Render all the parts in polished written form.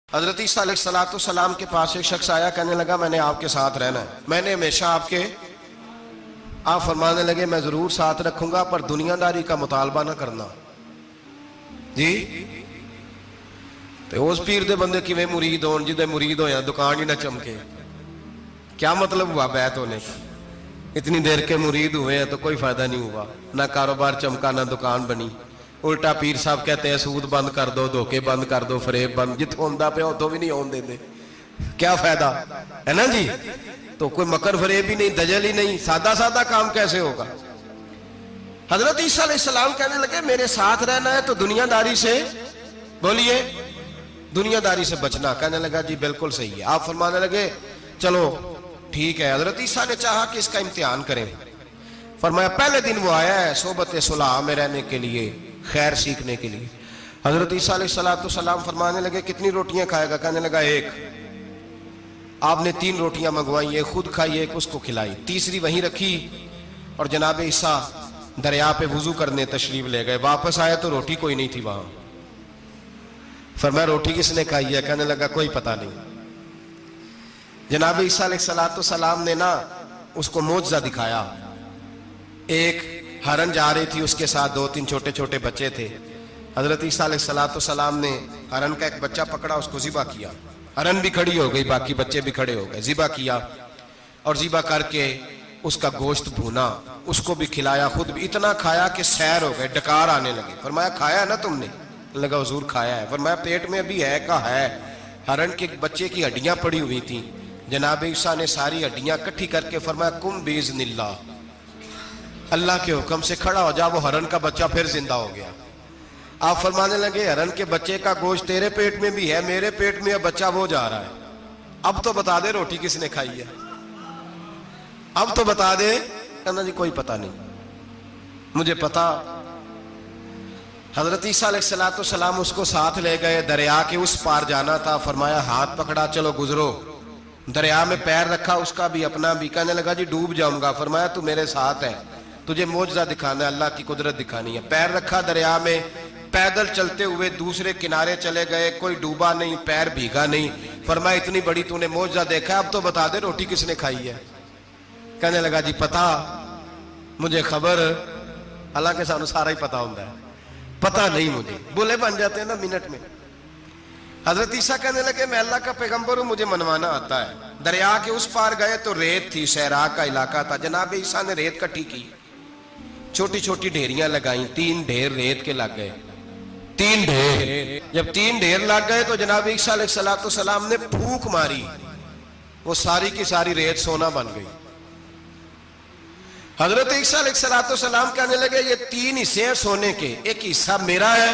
حضرت عیسیٰ علیہ السلام کے پاس ایک شخص آیا، کہنے لگا میں نے آپ کے ساتھ رہنا ہے، میں نے ہمیشہ آپ فرمانے لگے میں ضرور ساتھ رکھوں گا پر دنیا داری کا مطالبہ نہ کرنا جی۔ تو اس پیر دے بندے کیویں مرید ہون جدے مرید ہویا دکان ہی نہ چمکے، کیا مطلب ہوا بیعت ہونے کا؟ اتنی دیر کے مرید ہوئے ہیں تو کوئی فائدہ نہیں ہوا، نہ کاروبار چمکا نہ دکان بنی۔ الٹا پیر صاحب کہتے ہیں سود بند کر دو، دھوکے بند کر دو، فریب بند، جت ہوندہ پہ ہو تو بھی نہیں ہون دے دے، کیا فائدہ ہے نا جی؟ تو کوئی مکر فریب ہی نہیں، دجل ہی نہیں، سادہ سادہ کام کیسے ہوگا؟ حضرت عیسیٰ علیہ السلام کہنے لگے میرے ساتھ رہنا ہے تو دنیا داری سے، بولیے دنیا داری سے بچنا۔ کہنے لگا جی بالکل صحیح ہے۔ آپ فرمانے لگے چلو ٹھیک ہے۔ حضرت عیسیٰ نے چاہا کہ اس کا امتحان کریں، فرمایا پہلے دن وہ آیا ہے صحبت صلح میں رہنے کے لیے، خیر سیکھنے کے لیے۔ حضرت عیسیٰ علیہ السلام فرمانے لگے کتنی روٹیاں کھائے گا؟ کہنے لگا ایک۔ آپ نے 3 روٹیاں منگوائی، ایک خود کھائی، ایک اس کو کھلائی، تیسری وہیں رکھی اور جناب عیسیٰ دریا پہ وضو کرنے تشریف لے گئے۔ واپس آئے تو روٹی کوئی نہیں تھی وہاں۔ فرمایا روٹی کس نے کھائی ہے؟ کہنے لگا کوئی پتہ نہیں۔ جناب عیسیٰ علیہ السلام نے نا اس کو معجزہ دکھایا۔ ایک ہرن جا رہی تھی، اس کے ساتھ 2-3 چھوٹے چھوٹے بچے تھے۔ حضرت عیسیٰ علیہ السلام نے ہرن کا ایک بچہ پکڑا، اس کو ذبح کیا۔ ہرن بھی کھڑی ہو گئی، باقی بچے بھی کھڑے ہو گئے، ذبح کیا اور ذبح کر کے اس کا گوشت بھونا، اس کو بھی کھلایا، خود بھی اتنا کھایا کہ سیر ہو گئے، ڈکار آنے لگے۔ فرمایا کھایا نا تم نے؟ لگا حضور کھایا ہے۔ فرمایا پیٹ میں ابھی ہے کا ہے؟ ہرن کے بچے کی ہڈیاں پڑی ہوئی تھیں۔ جناب عیسیٰ نے ساری ہڈیاں کٹھی کر کے فرمایا کم باذن اللہ، اللہ کے حکم سے کھڑا ہو جا۔ وہ ہرن کا بچہ پھر زندہ ہو گیا۔ آپ فرمانے لگے ہرن کے بچے کا گوشت تیرے پیٹ میں بھی ہے، میرے پیٹ میں بچہ وہ جا رہا ہے، اب تو بتا دے روٹی کس نے کھائی ہے، اب تو بتا دے۔ کہنا جی کوئی پتہ نہیں، مجھے پتا۔ حضرت عیسیٰ علیہ السلام اس کو ساتھ لے گئے، دریا کے اس پار جانا تھا۔ فرمایا ہاتھ پکڑا چلو گزرو۔ دریا میں پیر رکھا، اس کا بھی اپنا بھی۔ کہنے لگا جی ڈوب جاؤں گا۔ فرمایا تو میرے ساتھ ہے، تجھے معجزہ دکھانا ہے، اللہ کی قدرت دکھانی ہے۔ پیر رکھا دریا میں، پیدل چلتے ہوئے دوسرے کنارے چلے گئے، کوئی ڈوبا نہیں، پیر بھیگا نہیں۔ فرمایا اتنی بڑی تو نے معجزہ دیکھا ہے، اب تو بتا دے روٹی کس نے کھائی ہے؟ کہنے لگا جی پتا، مجھے خبر، حالانکہ سانو سارا ہی پتا ہوتا ہے، پتا نہیں مجھے، بولے بن جاتے ہیں نا منٹ میں۔ حضرت عیسیٰ کہنے لگے میں اللہ کا پیغمبر ہوں، مجھے منوانا آتا ہے۔ دریا کے اس پار گئے تو ریت تھی، صحرا کا علاقہ تھا۔ جناب عیسیٰ نے ریت کٹھی کی، چھوٹی چھوٹی ڈھیریاں لگائیں، 3 ڈھیر ریت کے لگ گئے، 3 ڈھیر۔ جب 3 ڈھیر لگ گئے تو جناب عیسیٰ علیہ السلام نے پھونک ماری، وہ ساری کی ساری ریت سونا بن گئی۔ حضرت عیسیٰ علیہ السلام کہنے لگے یہ 3 حصے ہیں سونے کے، ایک حصہ میرا ہے،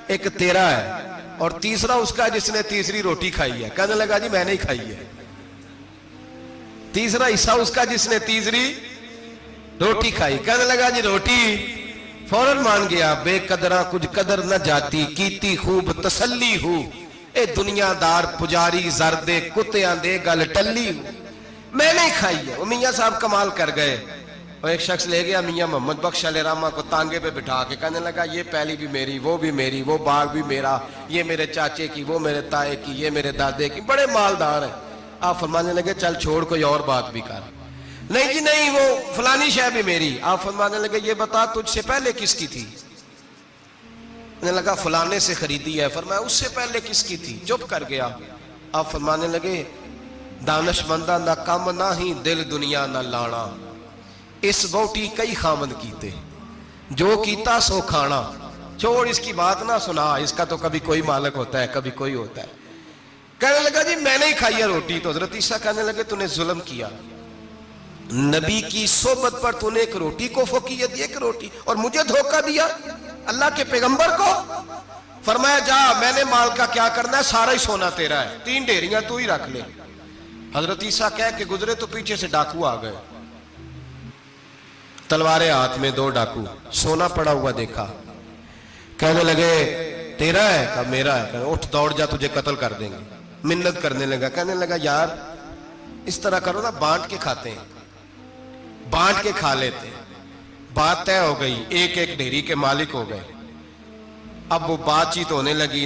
ایک تیرا ہے، اور تیسرا اس کا جس نے تیسری روٹی کھائی ہے۔ کہنے لگا جی میں نہیں کھائی ہے۔ تیسرا حصہ اس کا جس نے تیسری روٹی کھائی۔ کہنے لگا جی روٹی؟ فوراً مان گیا، بے قدرہ کچھ قدر نہ جاتی، کیتی خوب تسلی ہو، اے دنیا دار پجاری زردے کتیاں دے گل ٹلی ہو، میں نہیں کھائی ہے۔ وہ میاں صاحب کمال کر گئے، اور ایک شخص لے گیا میاں محمد بخش علیہ رحمہ کو تانگے پہ بٹھا کے، کہنے لگا یہ پہلی بھی میری، وہ بھی میری، وہ باغ بھی میرا، یہ میرے چاچے کی، وہ میرے تائے کی، یہ میرے دادے کی، بڑے مالدار ہیں۔ آپ فرمانے لگے چل چھوڑ کوئی اور بات بھی کر۔ نہیں جی نہیں، وہ فلانی شے بھی میری۔ آپ فرمانے لگے یہ بتا تجھ سے پہلے کس کی تھی؟ کہنے لگا فلانے سے خریدی ہے۔ فرمایا اس سے پہلے کس کی تھی؟ چپ کر گیا۔ آپ فرمانے لگے دانش مندہ نہ کم نہ ہی دل دنیا نہ لانا، اس بوٹی کئی خامد کیتے، جو کیتا سو کھانا، چھوڑ اس کی بات نہ سنا، اس کا تو کبھی کوئی مالک ہوتا ہے کبھی کوئی ہوتا ہے۔ کہنے لگا جی میں نہیں کھائی ہے روٹی۔ تو حضرت عیسیٰ کہنے لگے تو نے ظلم کیا، نبی کی صحبت پر تو نے ایک روٹی کو فوقیت دی، ایک روٹی، اور مجھے دھوکہ دیا اللہ کے پیغمبر کو۔ فرمایا جا میں نے مال کا کیا کرنا ہے، سارا ہی سونا تیرا ہے، 3 ڈھیریاں تو ہی رکھ لے۔ حضرت عیسیٰ کہہ کے گزرے تو پیچھے سے ڈاکو آ گئے، تلواریں ہاتھ میں، 2 ڈاکو، سونا پڑا ہوا دیکھا۔ کہنے لگے تیرا ہے؟ کہا میرا ہے۔ کہنے اٹھ دوڑ جا تجھے قتل کر دیں گے۔ منت کرنے لگا، کہنے لگا یار اس طرح کرو نا، بانٹ کے کھاتے ہیں، بانٹ کے کھا لیتے ہیں۔ بات طے ہو گئی، ایک ایک ڈھیری کے مالک ہو گئے۔ اب وہ بات چیت ہونے لگی،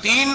3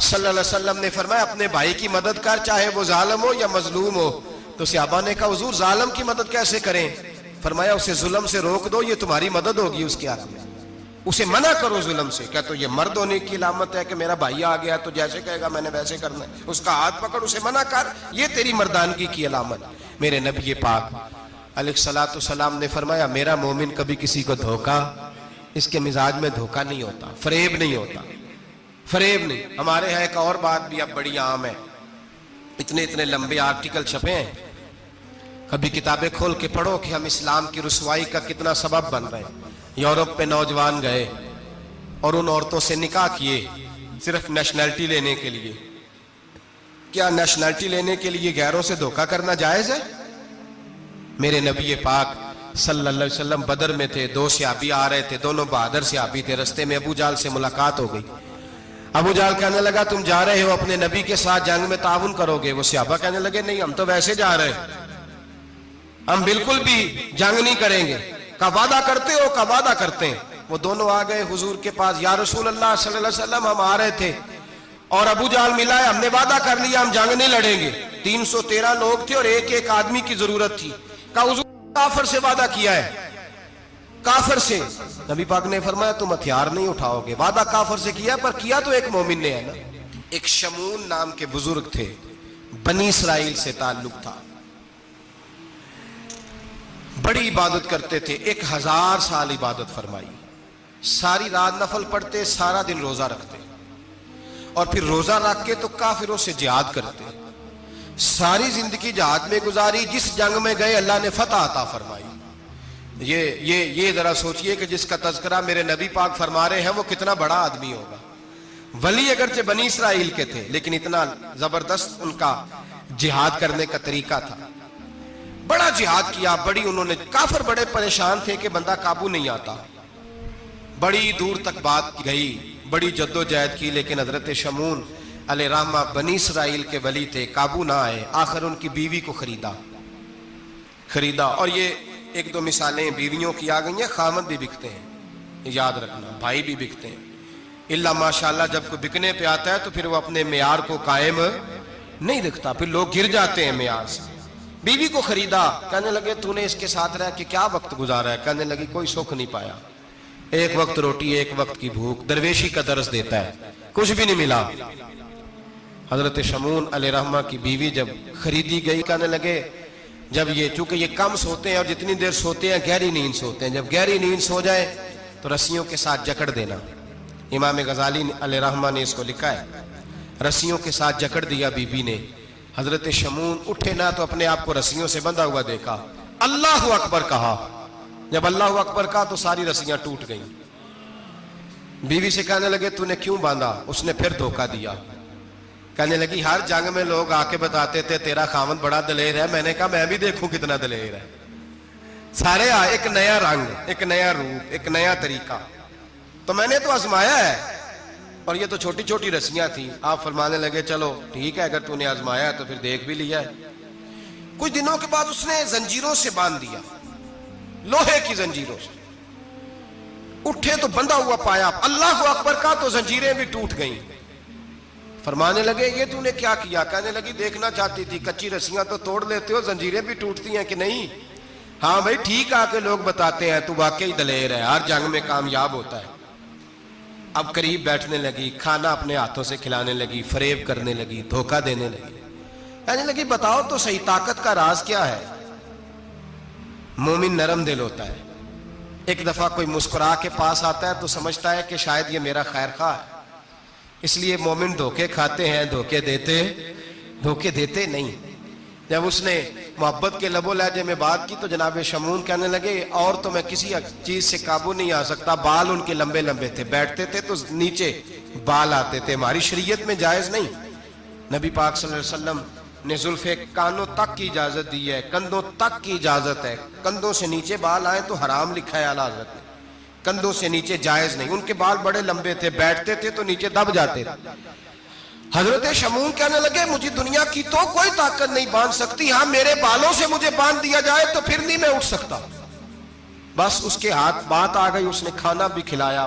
صلی اللہ علیہ وسلم نے فرمایا اپنے بھائی کی مدد کر چاہے وہ ظالم ہو یا مظلوم ہو. تو صحابہ نے کہا حضور ظالم کی مدد کیسے کریں؟ فرمایا اسے ظلم سے روک دو، یہ تمہاری مدد ہوگی اس کے حق میں. اسے منع کرو ظلم سے. کیا تو یہ مرد ہونے کی علامت ہے کہ میرا بھائی آ گیا تو جیسے کہے گا میں نے ویسے کرنا ہے؟ اس کا ہاتھ پکڑ، اسے منع کر، یہ تیری مردانگی کی علامت. میرے نبی پاک علیہ الصلوۃ والسلام نے فرمایا میرا مومن کبھی کسی کو دھوکا، اس کے مزاج میں دھوکا نہیں ہوتا، فریب نہیں ہوتا، فریب نہیں. ہمارے ہاں ایک اور بات بھی اب بڑی عام ہے، اتنے لمبے آرٹیکل چھپے ہیں، کبھی کتابیں کھول کے پڑھو کہ ہم اسلام کی رسوائی کا کتنا سبب بن رہے ہیں. یورپ پہ نوجوان گئے اور ان عورتوں سے نکاح کیے صرف نیشنلٹی لینے کے لیے. کیا نیشنلٹی لینے کے لیے غیروں سے دھوکا کرنا جائز ہے؟ میرے نبی پاک صلی اللہ علیہ وسلم بدر میں تھے، 2 صحابی آ رہے تھے، دونوں بہادر صحابی تھے. رستے میں ابو جہل سے ملاقات ہو گئی. ابو جہل کہنے لگا تم جا رہے ہو اپنے نبی کے ساتھ جنگ میں تعاون کرو گے؟ وہ صحابہ کہنے لگے نہیں، ہم تو ویسے جا رہے ہیں، ہم بالکل بھی جنگ نہیں کریں گے. کا وعدہ کرتے ہو؟ کا وعدہ کرتے ہیں. وہ دونوں آ گئے حضور کے پاس، یا رسول اللہ صلی اللہ علیہ وسلم ہم آ رہے تھے اور ابو جہل ملا ہے، ہم نے وعدہ کر لیا ہم جنگ نہیں لڑیں گے. 313 لوگ تھے اور ایک آدمی کی ضرورت تھی. کہا حضور کافر سے وعدہ کیا ہے، کافر سے. نبی پاک نے فرمایا تم ہتھیار نہیں اٹھاؤ گے. وعدہ کافر سے کیا پر کیا تو ایک مومن نے ہے نا. ایک شمون نام کے بزرگ تھے، بنی اسرائیل سے تعلق تھا، بڑی عبادت کرتے تھے، 1000 سال عبادت فرمائی، ساری رات نفل پڑھتے، سارا دن روزہ رکھتے اور پھر روزہ رکھ کے تو کافروں سے جہاد کرتے. ساری زندگی جہاد میں گزاری، جس جنگ میں گئے اللہ نے فتح عطا فرمائی. یہ ذرا سوچئے کہ جس کا تذکرہ میرے نبی پاک فرما رہے ہیں وہ کتنا بڑا آدمی ہوگا. ولی اگرچہ بنی اسرائیل کے تھے لیکن اتنا زبردست ان کا جہاد کرنے کا طریقہ تھا. بڑا جہاد کیا، بڑی انہوں نے، کافر بڑے پریشان تھے کہ بندہ قابو نہیں آتا. بڑی دور تک بات گئی، بڑی جد و جہد کی، لیکن حضرت شمون علیہ رحمہ بنی اسرائیل کے ولی تھے، قابو نہ آئے. آخر ان کی بیوی کو خریدا. اور یہ 1-2 مثالیں بیویوں کی آ گئی ہیں، خامد بھی بکتے ہیں، یاد رکھنا، بھائی بھی بکتے ہیں. اللہ ماشاءاللہ جب کوئی بکنے پہ آتا ہے تو پھر وہ اپنے معیار کو قائم نہیں رکھتا، پھر لوگ گر جاتے ہیں معیار سے. بیوی کو خریدا. کہنے لگے تو نے اس کے ساتھ رہ کے کیا وقت گزارا ہے؟ کہنے لگی کوئی سکھ نہیں پایا، ایک وقت روٹی ایک وقت کی بھوک. درویشی کا درس دیتا ہے، کچھ بھی نہیں ملا. حضرت شمون علیہ رحمہ کی بیوی جب خریدی گئی، کہنے لگے جب چونکہ یہ کم سوتے ہیں اور جتنی دیر سوتے ہیں گہری نیند سوتے ہیں، جب گہری نیند سو جائے تو رسیوں کے ساتھ جکڑ دینا. امام غزالی علیہ رحمہ نے اس کو لکھا ہے، رسیوں کے ساتھ جکڑ دیا بیوی نے. حضرت شمون اٹھے نہ تو اپنے آپ کو رسیوں سے بندھا ہوا دیکھا، اللہ اکبر کہا. جب اللہ اکبر کہا تو ساری رسیاں ٹوٹ گئیں. بیوی سے کہنے لگے تو نے کیوں باندھا؟ اس نے پھر دھوکہ دیا. کہنے لگی ہر جنگ میں لوگ آ کے بتاتے تھے تیرا خاوند بڑا دلیر ہے، میں نے کہا میں بھی دیکھوں کتنا دلیر ہے. سارے ایک نیا رنگ، ایک نیا روپ، ایک نیا طریقہ. تو میں نے تو آزمایا ہے، اور یہ تو چھوٹی چھوٹی رسیاں تھیں. آپ فرمانے لگے چلو ٹھیک ہے، اگر تو نے آزمایا ہے تو پھر دیکھ بھی لیا ہے. کچھ دنوں کے بعد اس نے زنجیروں سے باندھ دیا، لوہے کی زنجیروں سے. اٹھے تو بندھا ہوا پایا، اللہ اکبر کا تو زنجیریں بھی ٹوٹ گئیں. فرمانے لگے یہ تو نے کیا کیا؟ کہنے لگی دیکھنا چاہتی تھی، کچی رسیاں تو توڑ لیتے ہو، زنجیریں بھی ٹوٹتی ہیں کہ نہیں؟ ہاں بھائی ٹھیک آ کے لوگ بتاتے ہیں تو واقعی دلیر ہے، ہر جنگ میں کامیاب ہوتا ہے. اب قریب بیٹھنے لگی، کھانا اپنے ہاتھوں سے کھلانے لگی، فریب کرنے لگی، دھوکہ دینے لگی. کہنے لگی بتاؤ تو صحیح طاقت کا راز کیا ہے؟ مومن نرم دل ہوتا ہے. ایک دفعہ کوئی مسکرا کے پاس آتا ہے تو سمجھتا ہے کہ شاید یہ میرا خیر خواہ ہے، اس لیے مومن دھوکے کھاتے ہیں، دھوکے دیتے نہیں. جب اس نے محبت کے لب و لہجے میں بات کی تو جناب شمون کہنے لگے اور تو میں کسی چیز سے قابو نہیں آ سکتا. بال ان کے لمبے لمبے تھے، بیٹھتے تھے تو نیچے بال آتے تھے، ہماری شریعت میں جائز نہیں. نبی پاک صلی اللہ علیہ وسلم نے زلفے کانوں تک کی اجازت دی ہے، کندھوں تک کی اجازت ہے. کندھوں سے نیچے بال آئے تو حرام لکھا ہے اعلیٰ حضرت نے، کندھوں سے نیچے جائز نہیں. ان کے بال بڑے لمبے تھے، بیٹھتے تھے تو نیچے دب جاتے تھے. حضرت شمون کہنے لگے مجھے دنیا کی تو کوئی طاقت نہیں باندھ سکتی، ہاں میرے بالوں سے مجھے باندھ دیا جائے تو پھر نہیں میں اٹھ سکتا. بس اس کے ہاتھ بات آ گئی، اس نے کھانا بھی کھلایا،